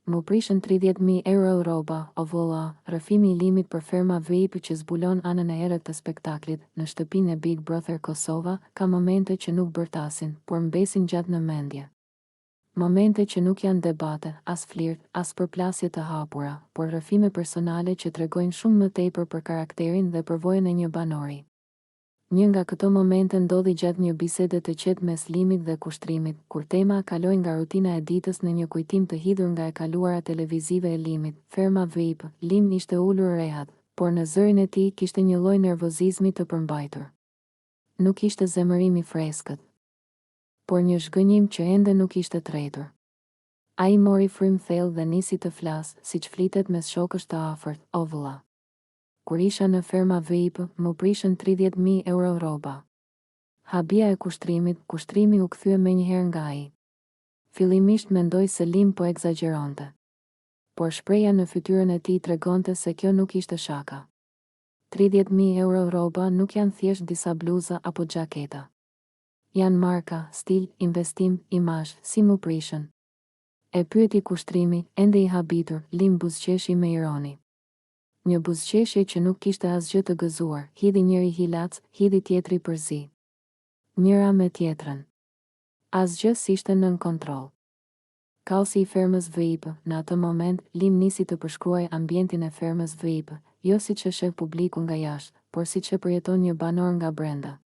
Mu prishën 30.000 euro rroba, o vëlla, rrëfimi I limit për ferma VIP që zbulon anën e erët të spektaklit, në shtëpinë e Big Brother Kosova, ka momente që nuk bërtasin, por mbesin gjatë në mendje. Momente që nuk janë debate, as flirt, as përplasje të hapura, por rrëfime personale që tregojnë shumë më tepër për karakterin dhe përvojën e një banori. Një nga këto momente ndodhi gjatë një bisede të qetë mes Limit dhe Kushtrimit, kur tema kaloi nga rutina e ditës në një kujtim të hidhur nga e kaluara televizive e Limit. Ferma VIP, Lim ishte ulur rehat, por në zërin e tij kishte një lloj nervozizmi të përmbajtur. Nuk ishte zemërim I freskët, por një zhgënjim që ende nuk ishte tretur. Ai mori frym thellë dhe nisi të flasë, siç flitet mes shokësh të afërt, o vëlla. Kur isha në ferma VIP, mu prishën 30.000 euro rroba. Habia e Kushtrimit, Kushtrimi u kthye menjëherë nga ai. Fillimisht mendoi se Lim po egzageronte, por shpreha në fytyrën e tij tregonte se kjo nuk ishte shaka. 30.000 euro rroba nuk janë thjesht disa bluza apo xhaketa. Janë marka, stil, investim, imazh, si mu prishën. E pyeti Kushtrimi, ende I habitur. Lim buzëqeshi me ironi. Një buzëqeshje që nuk kishte asgjë të gëzuar, hidhi njëri hilac, hidhi tjetri përzi. Njëra me tjetrën. Asgjë s'ishte nën kontroll. Kaosi I fermës VIP, në atë moment, Lim nisi të përshkruaj ambientin e fermës VIP, jo siç e sheh publiku nga jashtë, por siç e përjeton një banor nga brenda.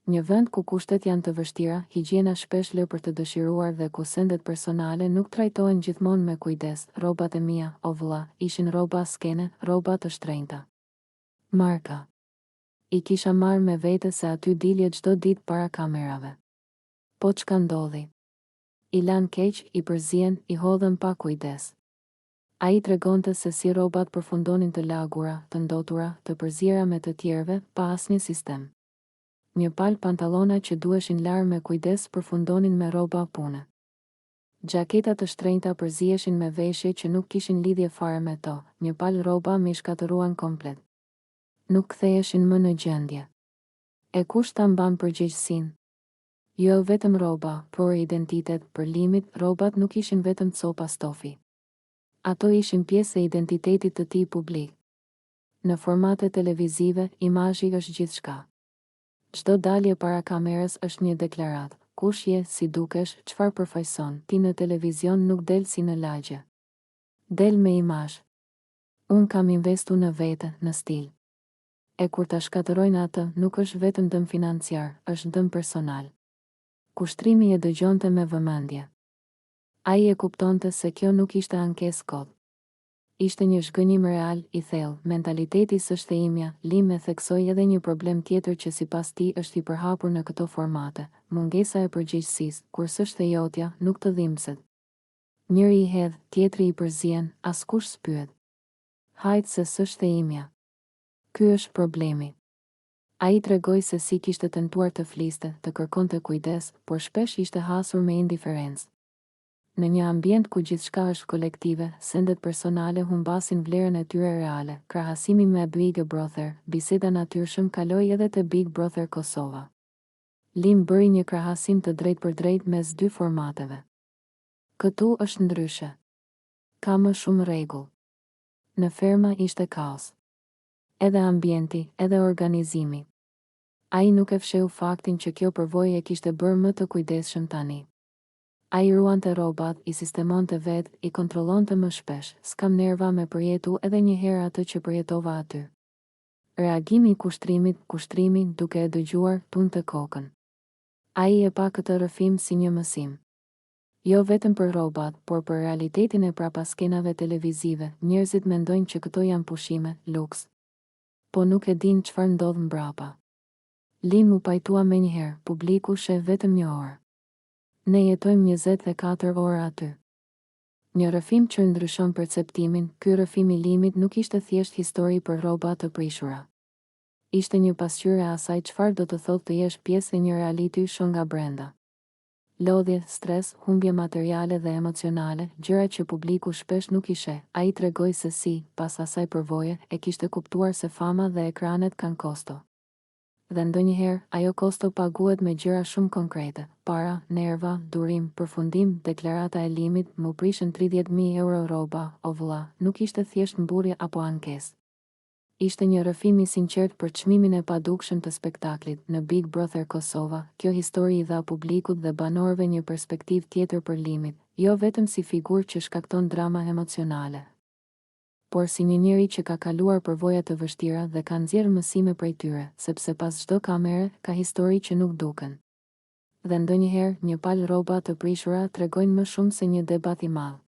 Një vend ku kushtet janë të vështira, higjiena shpesh lë për të dëshiruar dhe ku sendet personale nuk trajtohen gjithmonë me kujdes. Rrobat e mia, o vëlla, ishin rroba skene, rroba të shtrenjta. Marka. I kisha marrë me vete se aty dilje çdo ditë para kamerave. Po çka ndodhi? I lan keq, I përzien, I hodhën pa kujdes. Ai tregonte se si rrobat përfundonin të lagura, të ndotura, të përziera me të tjerëve, pa asnjë sistem. Një palë pantallona që duheshin larë me kujdes përfundonin me rroba pune. Xhaketa të shtrenjta përzieshin me veshje që nuk kishin lidhje fare me to, një palë rroba me shkatëruan komplet. Nuk ktheheshin më në gjendje. E kush ta mban përgjegjësinë? Jo vetëm rroba, por identitet. Për Limit, rrobat nuk ishin vetëm copa stofi. Ato ishin pjesë e identitetit të tij publik. Në formate televizive, imazhi është gjithçka. Çdo dalje para kamerës është një deklaratë. Kush je, si dukesh, çfarë përfaqëson? Ti në televizion nuk del si në lagje. Del me imazh. Unë kam investu në vete, në stil. E kur ta shkatërrojnë atë, nuk është vetëm dëm financiar, është dëm personal. Kushtrimi e dëgjonte me vëmendje. Ai e kuptonte se kjo nuk ishte ankesë kot. Ishte një zhgënjim real, I thellë. Mentaliteti s'është e imja. Lim e theksoi edhe një problem tjetër që sipas tij është I përhapur në këto formate, mungesa e përgjegjësisë. Kur s'është e jotja, nuk të dhimbset. Njëri I hedh, tjetri I përzien, askush s'pyet. Hajt se s'është e imja. Ky është problemi. Ai tregoi se si kishte tentuar të fliste, të kërkonte kujdes, por shpesh ishte hasur me indiferencë. Në një ambient ku gjithçka është kolektive, sendet personale humbasin vlerën e tyre reale. Krahasimi me Big Brother, biseda natyrshëm kaloi edhe te Big Brother Kosova. Lim bëri një krahasim të drejtpërdrejtë mes dy formateve. Këtu është ndryshe. Ka më shumë rregull. Në ferma ishte kaos. Edhe ambienti, edhe organizimi. Ai nuk e fsheu faktin që kjo përvojë e kishte bërë më të kujdesshëm tani. Ai ruante rrobat, I sistemonte vet, I kontrollonte më shpesh. S'kam nerva me përjetu edhe një herë atë që përjetova aty. Reagimi I Kushtrimi duke e dëgjuar, tunte kokën. Ai e pa këtë rrëfim si një mësim. Jo vetëm për rrobat, por për realitetin e prapaskenave televizive. Njerëzit mendojnë që këto janë pushime, luks. Po nuk e din çfarë ndodh mbrapa. Lim u pajtua menjëherë, publiku sheh vetëm një orë. Ne jetojmë 24 orë aty. Një rrëfim që ndryshon perceptimin. Ky rrëfim I Limit nuk ishte thjesht histori për rroba të prishura. Ishte një pasqyrë e asaj çfarë do të thotë të jesh pjesë e një reality show nga brenda. Lodhje, stres, humbje materiale dhe emocionale, gjëra që publiku shpesh nuk I sheh. Ai tregoi se si, pas asaj përvoje, e kishte kuptuar se fama dhe ekranet kanë kosto. Dhe ndonjëherë, ajo kosto paguhet me gjëra shumë konkrete, para, nerva, durim, përfundim, deklarata e limit, më prishën 30.000 euro rroba, o vëlla, nuk ishte thjesht mburje apo ankesë. Ishte një rrëfim i sinqert për çmimin e padukshëm të spektaklit në Big Brother Kosova. Kjo histori i dha publikut dhe banorëve një perspektivë tjetër për limit, jo vetëm si figurë që shkakton drama emocionale, por si një njeri që ka kaluar përvoja të vështira dhe ka nxjerrë mësime prej tyre, sepse pas çdo kamere ka histori që nuk duken. Dhe ndonjëherë, një palë rroba të prishura tregojnë më shumë se një debat i madh.